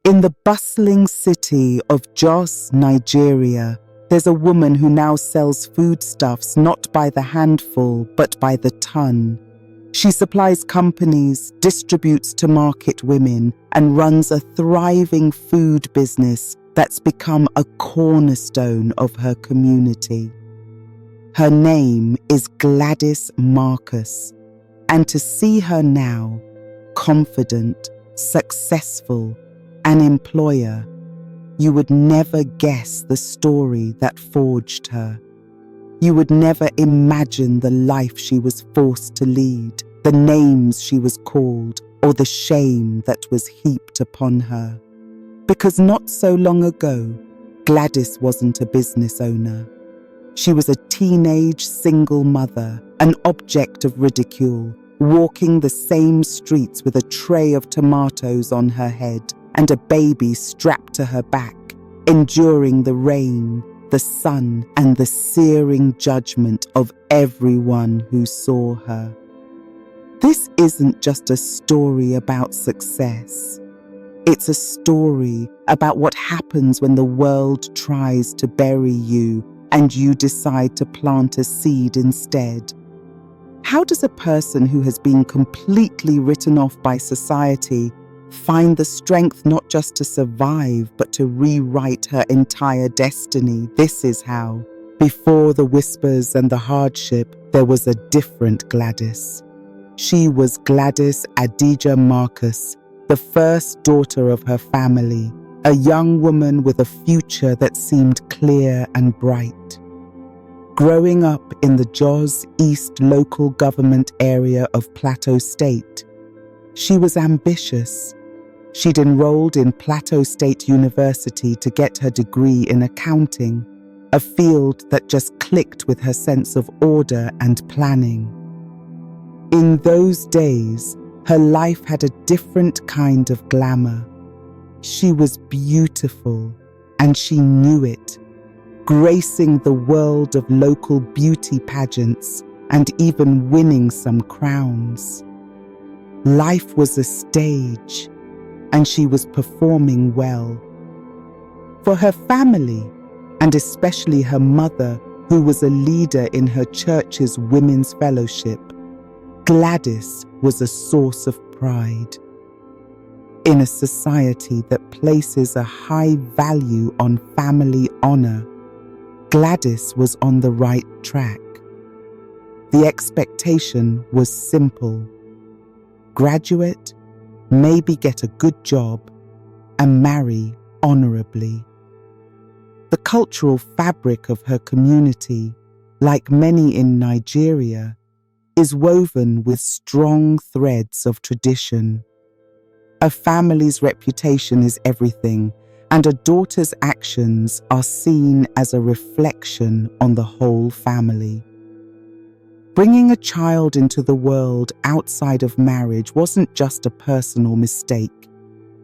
In the bustling city of Jos, Nigeria, there's a woman who now sells foodstuffs not by the handful, but by the ton. She supplies companies, distributes to market women, and runs a thriving food business that's become a cornerstone of her community. Her name is Gladys Marcus, and to see her now, confident, successful, an employer, you would never guess the story that forged her. You would never imagine the life she was forced to lead, the names she was called, or the shame that was heaped upon her. Because not so long ago, Gladys wasn't a business owner. She was a teenage single mother, an object of ridicule, walking the same streets with a tray of tomatoes on her head and a baby strapped to her back, enduring the rain, the sun, and the searing judgment of everyone who saw her. This isn't just a story about success. It's a story about what happens when the world tries to bury you and you decide to plant a seed instead. How does a person who has been completely written off by society find the strength not just to survive, but to rewrite her entire destiny? This is how. Before the whispers and the hardship, there was a different Gladys. She was Gladys Adija Marcus, the first daughter of her family, a young woman with a future that seemed clear and bright. Growing up in the Jos East local government area of Plateau State, she was ambitious. She'd enrolled in Plateau State University to get her degree in accounting, a field that just clicked with her sense of order and planning. In those days, her life had a different kind of glamour. She was beautiful, and she knew it, gracing the world of local beauty pageants and even winning some crowns. Life was a stage, and she was performing well. For her family, and especially her mother, who was a leader in her church's women's fellowship, Gladys was a source of pride. In a society that places a high value on family honor, Gladys was on the right track. The expectation was simple: graduate, maybe get a good job, and marry honorably. The cultural fabric of her community, like many in Nigeria, is woven with strong threads of tradition. A family's reputation is everything, and a daughter's actions are seen as a reflection on the whole family. Bringing a child into the world outside of marriage wasn't just a personal mistake.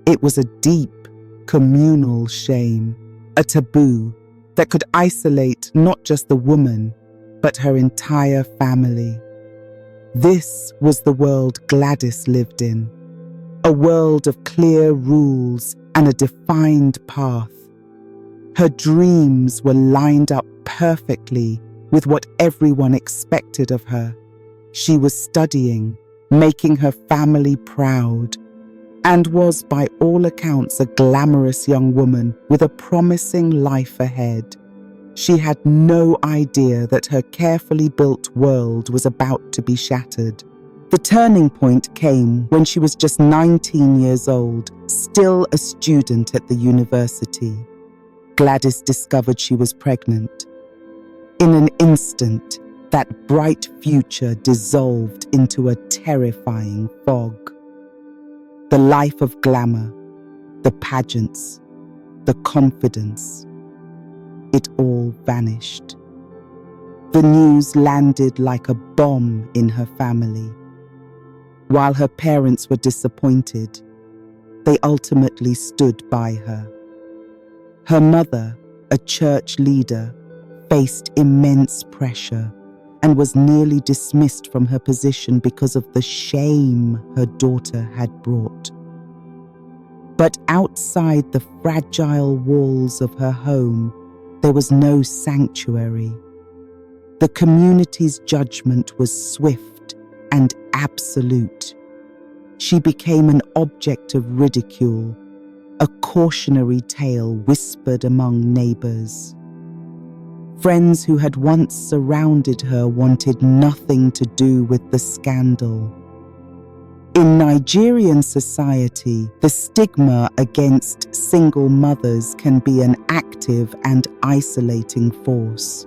It was a deep, communal shame, a taboo that could isolate not just the woman, but her entire family. This was the world Gladys lived in, a world of clear rules and a defined path. Her dreams were lined up perfectly with what everyone expected of her. She was studying, making her family proud, and was by all accounts a glamorous young woman with a promising life ahead. She had no idea that her carefully built world was about to be shattered. The turning point came when she was just 19 years old, still a student at the university. Gladys discovered she was pregnant. In an instant, that bright future dissolved into a terrifying fog. The life of glamour, the pageants, the confidence, it all vanished. The news landed like a bomb in her family. While her parents were disappointed, they ultimately stood by her. Her mother, a church leader, faced immense pressure and was nearly dismissed from her position because of the shame her daughter had brought. But outside the fragile walls of her home, there was no sanctuary. The community's judgment was swift and absolute. She became an object of ridicule, a cautionary tale whispered among neighbors. Friends who had once surrounded her wanted nothing to do with the scandal. In Nigerian society, the stigma against single mothers can be an active and isolating force.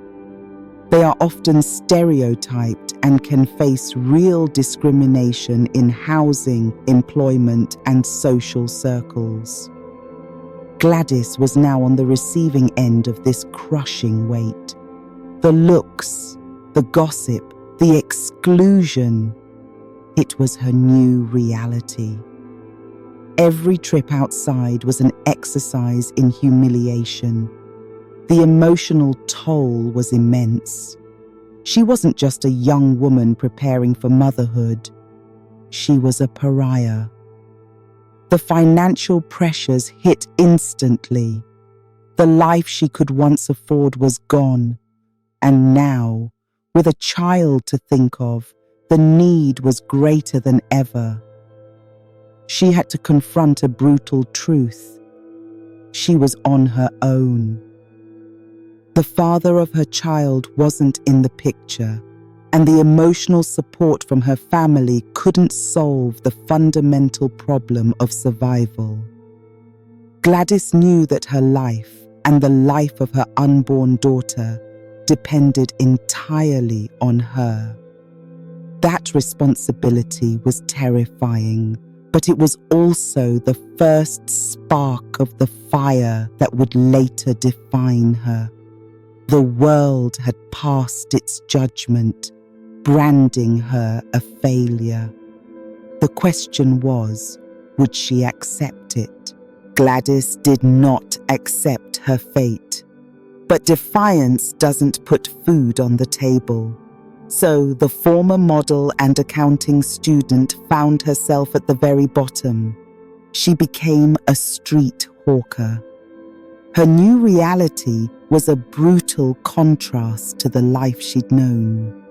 They are often stereotyped and can face real discrimination in housing, employment, and social circles. Gladys was now on the receiving end of this crushing weight. The looks, the gossip, the exclusion. It was her new reality. Every trip outside was an exercise in humiliation. The emotional toll was immense. She wasn't just a young woman preparing for motherhood. She was a pariah. The financial pressures hit instantly. The life she could once afford was gone. And now, with a child to think of, the need was greater than ever. She had to confront a brutal truth. She was on her own. The father of her child wasn't in the picture, and the emotional support from her family couldn't solve the fundamental problem of survival. Gladys knew that her life and the life of her unborn daughter depended entirely on her. That responsibility was terrifying, but it was also the first spark of the fire that would later define her. The world had passed its judgment, branding her a failure. The question was, would she accept it? Gladys did not accept her fate. But defiance doesn't put food on the table. So the former model and accounting student found herself at the very bottom. She became a street hawker. Her new reality was a brutal contrast to the life she'd known.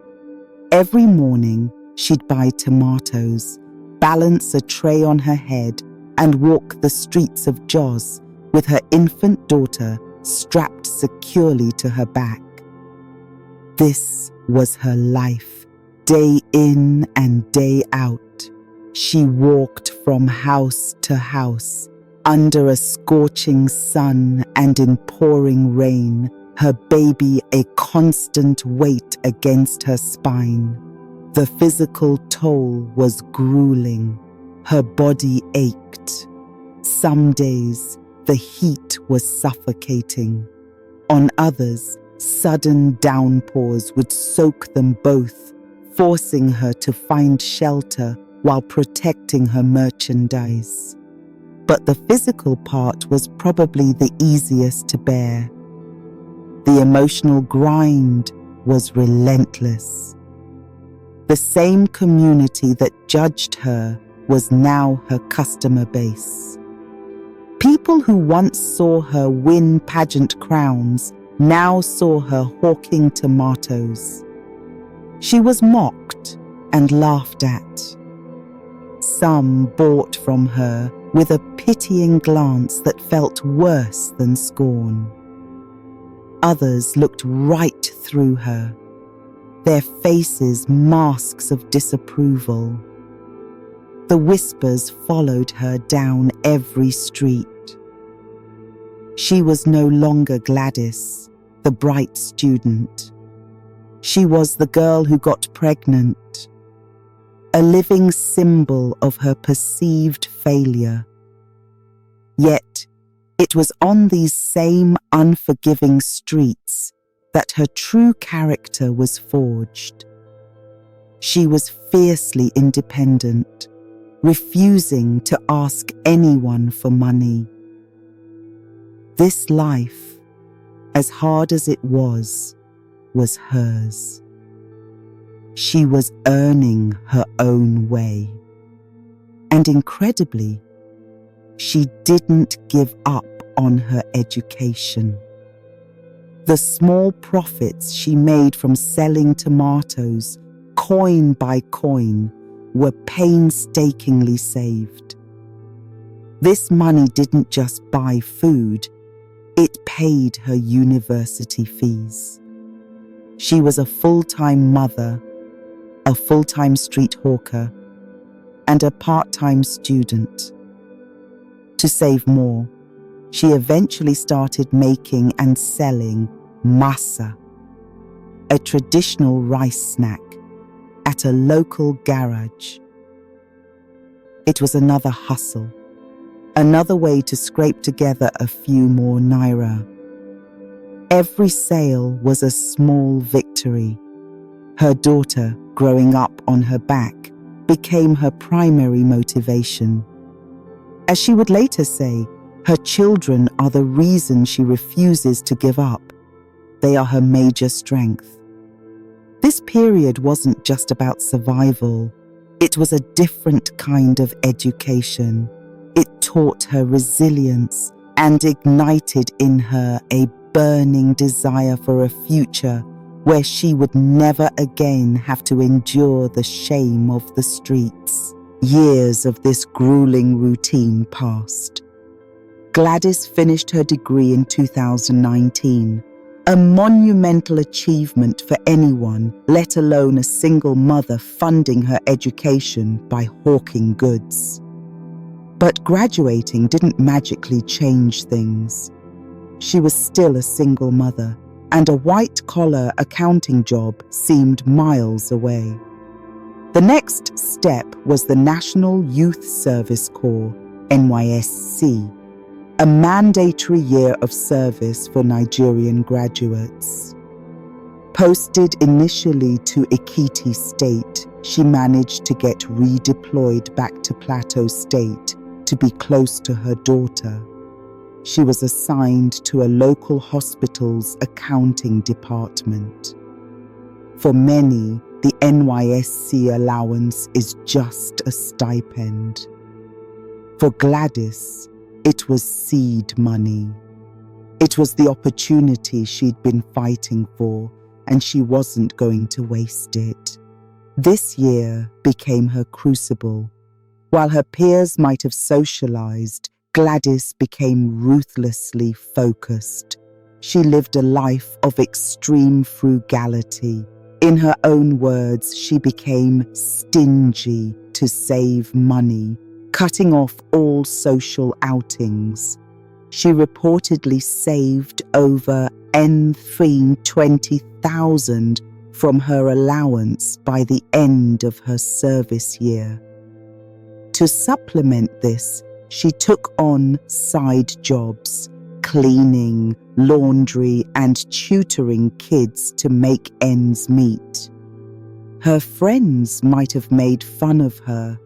Every morning, she'd buy tomatoes, balance a tray on her head, and walk the streets of Jos with her infant daughter strapped securely to her back. This was her life, day in and day out. She walked from house to house, under a scorching sun and in pouring rain, her baby a constant weight against her spine. The physical toll was grueling. Her body ached. Some days, the heat was suffocating. On others, sudden downpours would soak them both, forcing her to find shelter while protecting her merchandise. But the physical part was probably the easiest to bear. The emotional grind was relentless. The same community that judged her was now her customer base. People who once saw her win pageant crowns now saw her hawking tomatoes. She was mocked and laughed at. Some bought from her with a pitying glance that felt worse than scorn. Others looked right through her, their faces masks of disapproval. The whispers followed her down every street. She was no longer Gladys, the bright student. She was the girl who got pregnant, a living symbol of her perceived failure. Yet, it was on these same unforgiving streets that her true character was forged. She was fiercely independent, refusing to ask anyone for money. This life, as hard as it was hers. She was earning her own way. And incredibly, she didn't give up on her education. The small profits she made from selling tomatoes, coin by coin, were painstakingly saved. This money didn't just buy food, it paid her university fees. She was a full-time mother, a full-time street hawker, and a part-time student. To save more, she eventually started making and selling masa, a traditional rice snack, at a local garage. It was another hustle, another way to scrape together a few more naira. Every sale was a small victory. Her daughter, growing up on her back, became her primary motivation. As she would later say, her children are the reason she refuses to give up. They are her major strength. This period wasn't just about survival. It was a different kind of education. It taught her resilience and ignited in her a burning desire for a future where she would never again have to endure the shame of the streets. Years of this grueling routine passed. Gladys finished her degree in 2019, a monumental achievement for anyone, let alone a single mother funding her education by hawking goods. But graduating didn't magically change things. She was still a single mother, and a white-collar accounting job seemed miles away. The next step was the National Youth Service Corps, NYSC, a mandatory year of service for Nigerian graduates. Posted initially to Ekiti State, she managed to get redeployed back to Plateau State to be close to her daughter. She was assigned to a local hospital's accounting department. For many, the NYSC allowance is just a stipend. For Gladys, it was seed money. It was the opportunity she'd been fighting for, and she wasn't going to waste it. This year became her crucible. While her peers might have socialized, Gladys became ruthlessly focused. She lived a life of extreme frugality. In her own words, she became stingy to save money, cutting off all social outings. She reportedly saved over 20,000 from her allowance by the end of her service year. To supplement this, she took on side jobs, cleaning, laundry, and tutoring kids to make ends meet. Her friends might have made fun of her,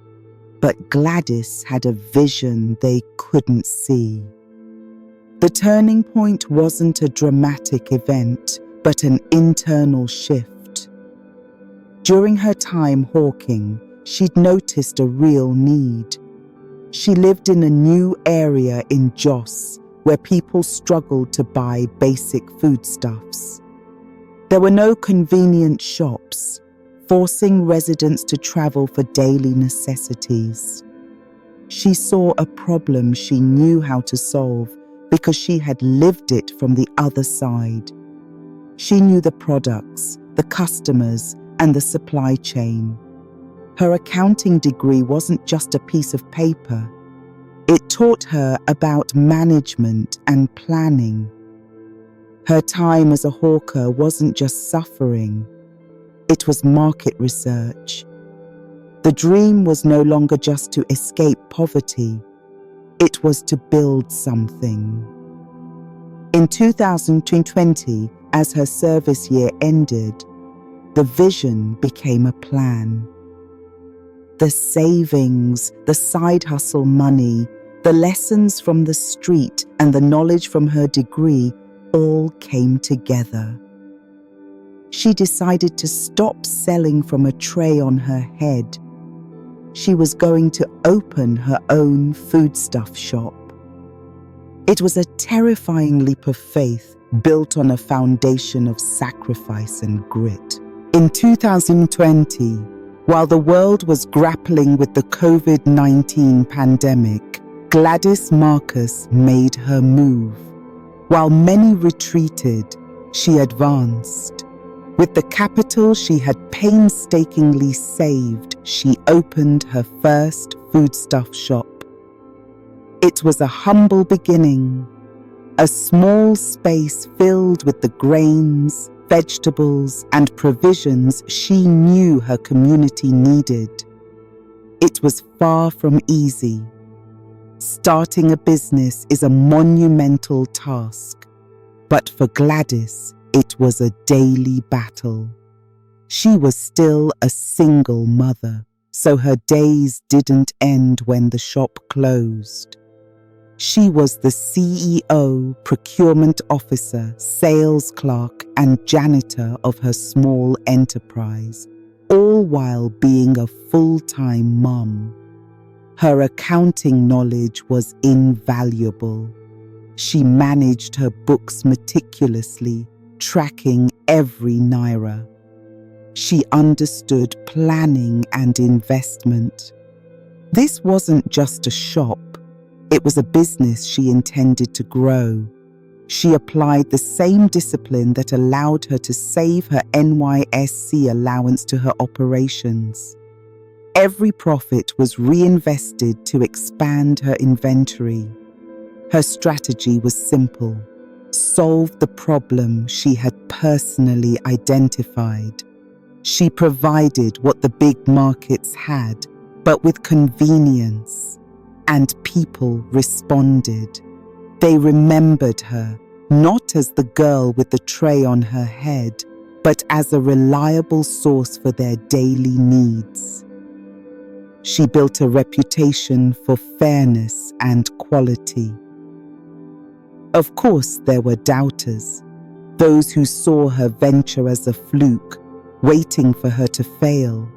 but Gladys had a vision they couldn't see. The turning point wasn't a dramatic event, but an internal shift. During her time hawking, she'd noticed a real need. She lived in a new area in Jos, where people struggled to buy basic foodstuffs. There were no convenient shops, forcing residents to travel for daily necessities. She saw a problem she knew how to solve because she had lived it from the other side. She knew the products, the customers, and the supply chain. Her accounting degree wasn't just a piece of paper. It taught her about management and planning. Her time as a hawker wasn't just suffering. It was market research. The dream was no longer just to escape poverty. It was to build something. In 2020, as her service year ended, the vision became a plan. The savings, the side hustle money, the lessons from the street, and the knowledge from her degree all came together. She decided to stop selling from a tray on her head. she was going to open her own foodstuff shop. It was a terrifying leap of faith built on a foundation of sacrifice and grit. In 2020, while the world was grappling with the COVID-19 pandemic, Gladys Marcus made her move. While many retreated, she advanced. With the capital she had painstakingly saved, she opened her first foodstuff shop. It was a humble beginning, a small space filled with the grains, vegetables, and provisions she knew her community needed. It was far from easy. Starting a business is a monumental task, but for Gladys, it was a daily battle. She was still a single mother, so her days didn't end when the shop closed. She was the CEO, procurement officer, sales clerk, and janitor of her small enterprise, all while being a full-time mom. Her accounting knowledge was invaluable. She managed her books meticulously, tracking every naira. She understood planning and investment. This wasn't just a shop. It was a business she intended to grow. She applied the same discipline that allowed her to save her NYSC allowance to her operations. Every profit was reinvested to expand her inventory. Her strategy was simple: solve the problem she had personally identified. She provided what the big markets had, but with convenience, and people responded. They remembered her, not as the girl with the tray on her head, but as a reliable source for their daily needs. She built a reputation for fairness and quality. Of course, there were doubters, those who saw her venture as a fluke, waiting for her to fail.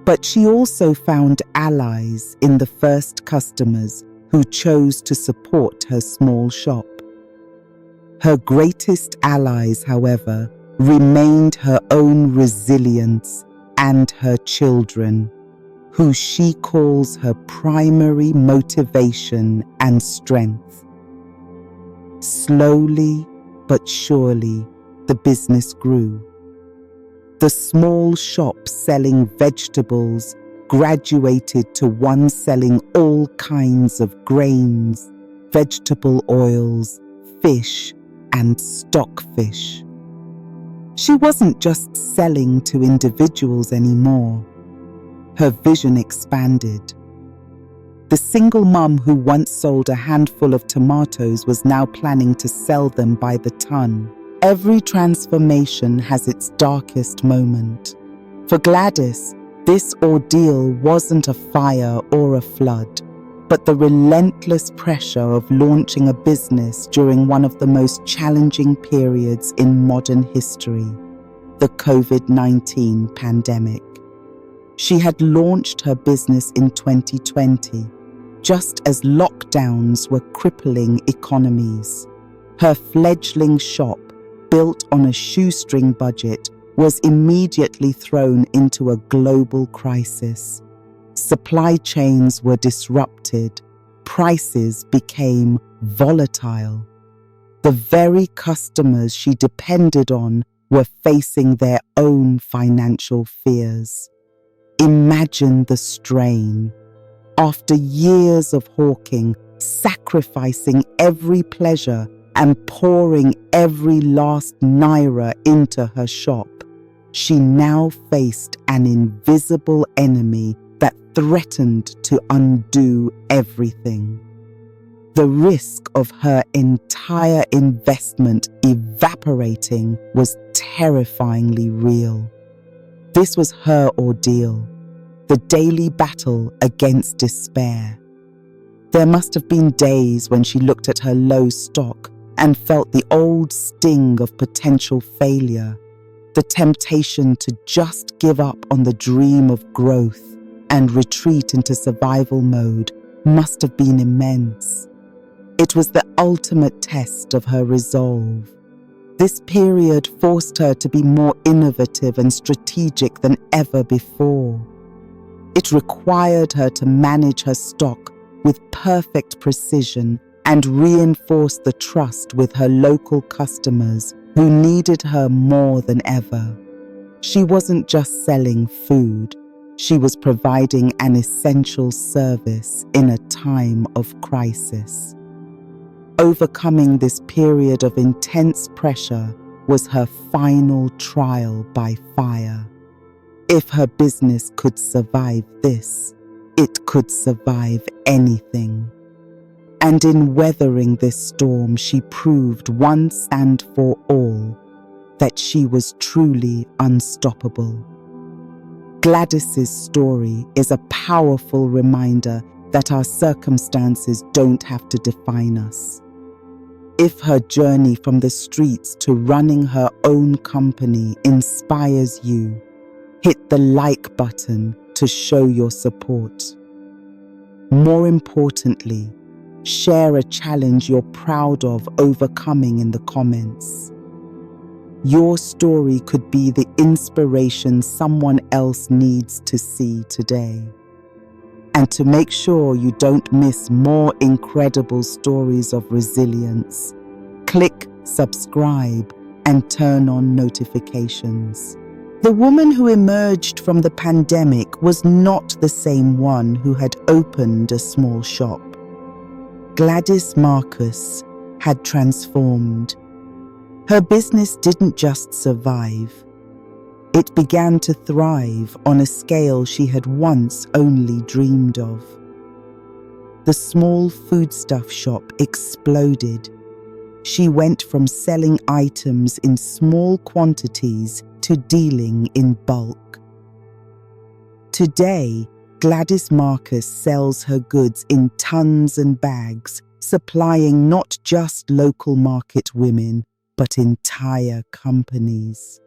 But she also found allies in the first customers who chose to support her small shop. Her greatest allies, however, remained her own resilience and her children, who she calls her primary motivation and strength. Slowly but surely, the business grew. The small shop selling vegetables graduated to one selling all kinds of grains, vegetable oils, fish, and stockfish. She wasn't just selling to individuals anymore. Her vision expanded. The single mum who once sold a handful of tomatoes was now planning to sell them by the ton. Every transformation has its darkest moment. For Gladys, this ordeal wasn't a fire or a flood, but the relentless pressure of launching a business during one of the most challenging periods in modern history, the COVID-19 pandemic. She had launched her business in 2020, just as lockdowns were crippling economies. Her fledgling shop, built on a shoestring budget, was immediately thrown into a global crisis. Supply chains were disrupted. Prices became volatile. The very customers she depended on were facing their own financial fears. Imagine the strain. After years of hawking, sacrificing every pleasure, and pouring every last naira into her shop, she now faced an invisible enemy that threatened to undo everything. The risk of her entire investment evaporating was terrifyingly real. This was her ordeal, the daily battle against despair. There must have been days when she looked at her low stock and felt the old sting of potential failure, the temptation to just give up on the dream of growth and retreat into survival mode must have been immense. It was the ultimate test of her resolve. This period forced her to be more innovative and strategic than ever before. It required her to manage her stock with perfect precision and reinforce the trust with her local customers who needed her more than ever. She wasn't just selling food, she was providing an essential service in a time of crisis. Overcoming this period of intense pressure was her final trial by fire. If her business could survive this, it could survive anything. And in weathering this storm, she proved once and for all that she was truly unstoppable. Gladys's story is a powerful reminder that our circumstances don't have to define us. If her journey from the streets to running her own company inspires you, hit the like button to show your support. More importantly, share a challenge you're proud of overcoming in the comments. Your story could be the inspiration someone else needs to see today. And to make sure you don't miss more incredible stories of resilience, click subscribe and turn on notifications. The woman who emerged from the pandemic was not the same one who had opened a small shop. Gladys Marcus had transformed. Her business didn't just survive. It began to thrive on a scale she had once only dreamed of. The small foodstuff shop exploded. She went from selling items in small quantities to dealing in bulk. Today, Gladys Marcus sells her goods in tons and bags, supplying not just local market women, but entire companies.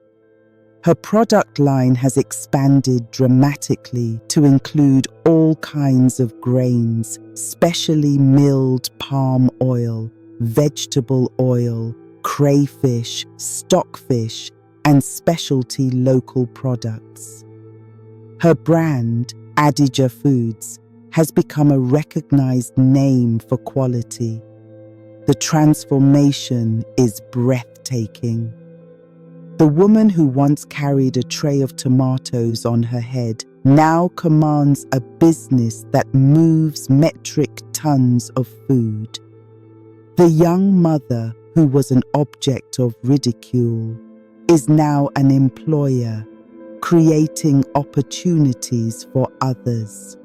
Her product line has expanded dramatically to include all kinds of grains, specially milled palm oil, vegetable oil, crayfish, stockfish, and specialty local products. Her brand, Adija Foods, has become a recognized name for quality. The transformation is breathtaking. The woman who once carried a tray of tomatoes on her head now commands a business that moves metric tons of food. The young mother who was an object of ridicule is now an employer, creating opportunities for others.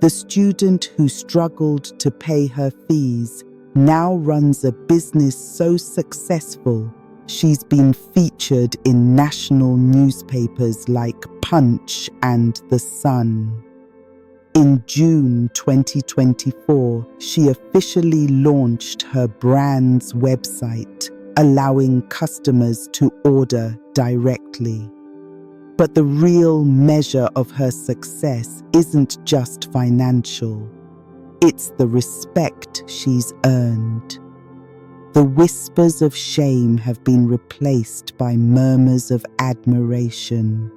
The student who struggled to pay her fees now runs a business so successful she's been featured in national newspapers like Punch and The Sun. In June 2024, she officially launched her brand's website, allowing customers to order directly. But the real measure of her success isn't just financial. It's the respect she's earned. The whispers of shame have been replaced by murmurs of admiration.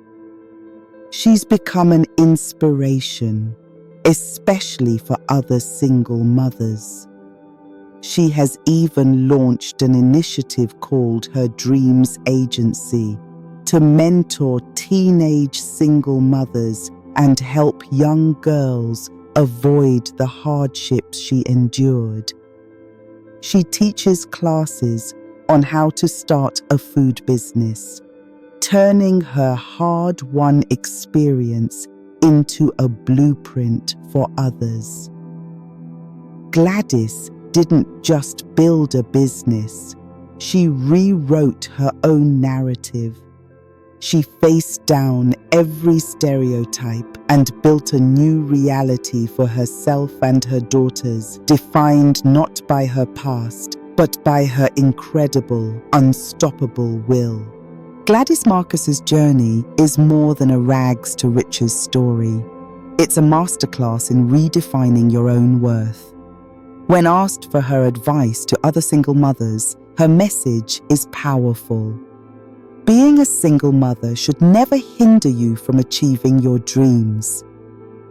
She's become an inspiration, especially for other single mothers. She has even launched an initiative called Her Dreams Agency to mentor teenage single mothers and help young girls avoid the hardships she endured. She teaches classes on how to start a food business, turning her hard-won experience into a blueprint for others. Gladys didn't just build a business, she rewrote her own narrative. She faced down every stereotype and built a new reality for herself and her daughters, defined not by her past, but by her incredible, unstoppable will. Gladys Marcus's journey is more than a rags to riches story. It's a masterclass in redefining your own worth. When asked for her advice to other single mothers, her message is powerful. Being a single mother should never hinder you from achieving your dreams.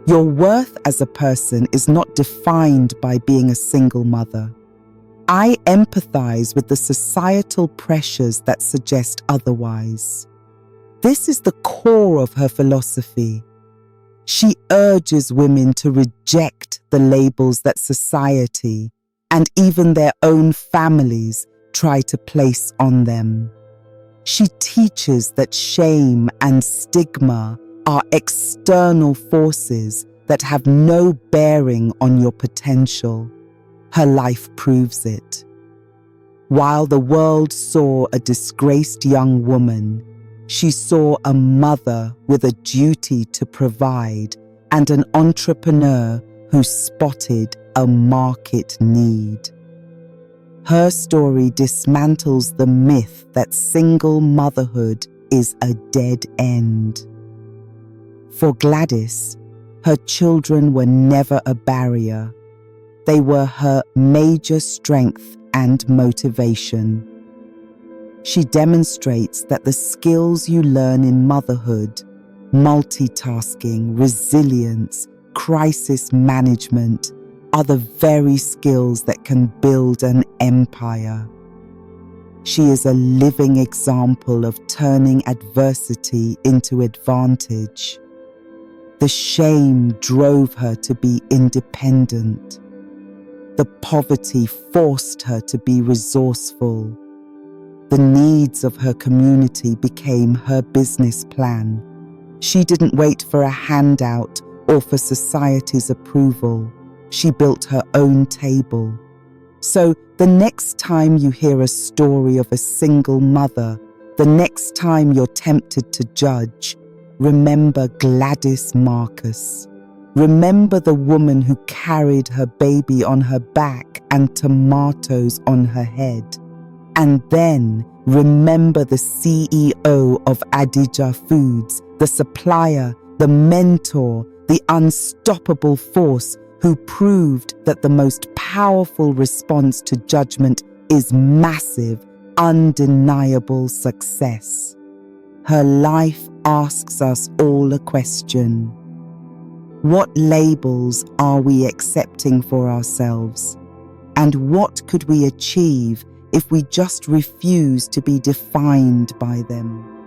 Your worth as a person is not defined by being a single mother. I empathize with the societal pressures that suggest otherwise. This is the core of her philosophy. She urges women to reject the labels that society and even their own families try to place on them. She teaches that shame and stigma are external forces that have no bearing on your potential. Her life proves it. While the world saw a disgraced young woman, she saw a mother with a duty to provide and an entrepreneur who spotted a market need. Her story dismantles the myth that single motherhood is a dead end. For Gladys, her children were never a barrier. They were her major strength and motivation. She demonstrates that the skills you learn in motherhood, multitasking, resilience, crisis management, are the very skills that can build an empire. She is a living example of turning adversity into advantage. The shame drove her to be independent. The poverty forced her to be resourceful. The needs of her community became her business plan. She didn't wait for a handout or for society's approval. She built her own table. So the next time you hear a story of a single mother, the next time you're tempted to judge, remember Gladys Marcus. Remember the woman who carried her baby on her back and tomatoes on her head. And then remember the CEO of Adija Foods, the supplier, the mentor, the unstoppable force who proved that the most powerful response to judgment is massive, undeniable success. Her life asks us all a question. What labels are we accepting for ourselves? And what could we achieve if we just refuse to be defined by them?